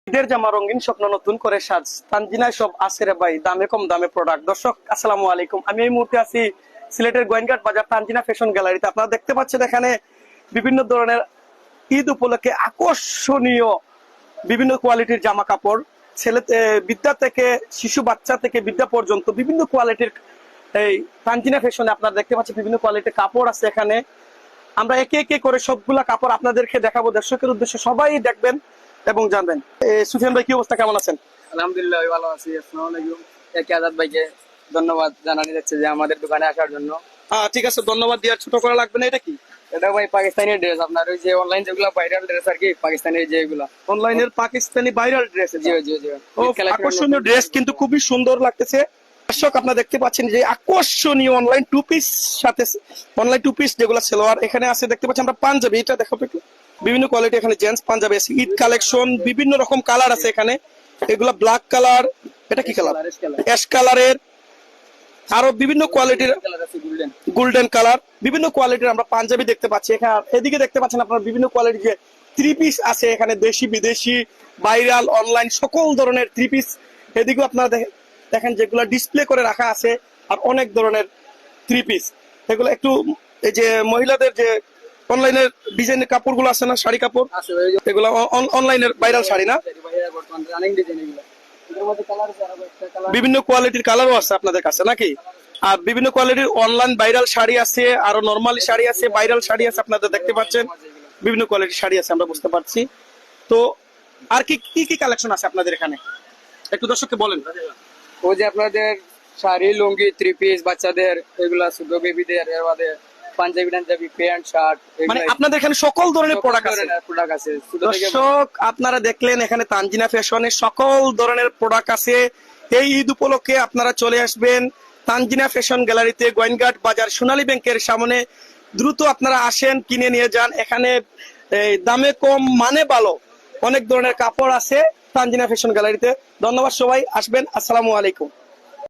ঈদের জামা রঙিন স্বপ্ন নতুন করে সাজ তানজিনায় সব আছে রে ভাই, দামে কম দামে প্রোডাক্ট। দর্শক আসসালামু আলাইকুম, আমি এই মুহূর্তে আছি সিলেটের গোয়েনঘাট বাজার তানজিনা ফ্যাশন গ্যালারিতে। আপনারা দেখতে পাচ্ছেন এখানে বিভিন্ন ধরনের ঈদ উপলক্ষে আকর্ষণীয় বিভিন্ন কোয়ালিটির জামা কাপড়, ছেলে বিদ্যা থেকে শিশু বাচ্চা থেকে বিদ্যা পর্যন্ত বিভিন্ন কোয়ালিটির এই তানজিনা ফ্যাশনে আপনারা দেখতে পাচ্ছেন বিভিন্ন কোয়ালিটির কাপড় আছে এখানে। আমরা একে একে করে সবগুলা কাপড় আপনাদেরকে দেখাবো, দর্শকের উদ্দেশ্যে সবাই দেখবেন এবং জানবেন। সুফিয়ান ভাই, কি অবস্থা, কেমন আছেন? আলহামদুলিল্লাহ, আমি ভালো আছি। আসসালামু আলাইকুম। একে আজাদ ভাইকে ধন্যবাদ জানানো যাচ্ছে যে আমাদের দোকানে আসার জন্য। ঠিক আছে, ধন্যবাদ দেওয়ার ছোট করা লাগবে না। এটা কি? এটা ভাই পাকিস্তানি ড্রেস, আপনার ওই যে অনলাইন যেগুলো ভাইরাল ড্রেস আর কি, পাকিস্তানি যেগুলো অনলাইনের পাকিস্তানি ভাইরাল ড্রেস। জি জি জি। আকর্ষণীয় ড্রেস, কিন্তু খুবই সুন্দর লাগতেছে। দর্শক আপনারা দেখতে পাচ্ছেন যে আকর্ষণীয় অনলাইন টু পিস সাথে অনলাইন টু পিস যেগুলো সেলোয়ার এখানে আছে। দেখতে পাচ্ছেন আমরা পাঞ্জাবি, এটা দেখাবো একটু। বিভিন্ন কোয়ালিটি এখানে জেন্টস পাঞ্জাবি আছে, ঈদ কালেকশন, বিভিন্ন রকম কালার আছে এখানে। এগুলা ব্ল্যাক কালার, এটা কি কালার? অ্যাশ কালারের, আরো বিভিন্ন কোয়ালিটির গোল্ডেন কালার, বিভিন্ন কোয়ালিটির আমরা পাঞ্জাবি দেখতে পাচ্ছি এখানে। এদিকে দেখতে পাচ্ছেন আপনার বিভিন্ন কোয়ালিটির যে থ্রি পিস আছে এখানে, দেশি বিদেশি ভাইরাল অনলাইন সকল ধরনের থ্রি পিস। এদিকেও আপনারা দেখেন যেগুলো ডিসপ্লে করে রাখা আছে, আর অনেক ধরনের থ্রি পিস। এগুলো একটু এই যে মহিলাদের যে অনলাইনের ডিজাইনের কাপড়গুলো আছে না, শাড়ি কাপড়, এগুলো অনলাইনের ভাইরাল শাড়ি না, বিভিন্ন কোয়ালিটির কালারও আছে আপনাদের কাছে নাকি? আর বিভিন্ন কোয়ালিটির অনলাইন ভাইরাল শাড়ি আছে, আরো নরমালি শাড়ি আছে, ভাইরাল শাড়ি আছে। আপনাদের দেখতে পাচ্ছেন বিভিন্ন কোয়ালিটির শাড়ি আছে, আমরা বুঝতে পারছি। তো আর কি কি কি কালেকশন আছে আপনাদের এখানে, একটু দর্শককে বলেন। ওই যে আপনাদের শাড়ি, লুঙ্গি, থ্রি পিস, বাচ্চাদের এগুলা, ছোট বেবিদের, এর বাদে পাঞ্জাবি টাঞ্জাবি, প্যান্ট শার্ট, মানে আপনাদের এখানে সকল ধরনের প্রোডাক্ট আছে। দর্শক আপনারা দেখলেন এখানে তানজিনা ফ্যাশনে সকল ধরনের প্রোডাক্ট আছে। এই ঈদ উপলক্ষে আপনারা চলে আসবেন তানজিনা ফ্যাশন গ্যালারিতে, গোয়েনঘাট বাজার সোনালী ব্যাংকের সামনে। দ্রুত আপনারা আসেন, কিনে নিয়ে যান। এখানে দামে কম মানে ভালো অনেক ধরনের কাপড় আছে তানজিনা ফ্যাশন গ্যালারিতে। ধন্যবাদ, সবাই আসবেন। আসসালামু আলাইকুম।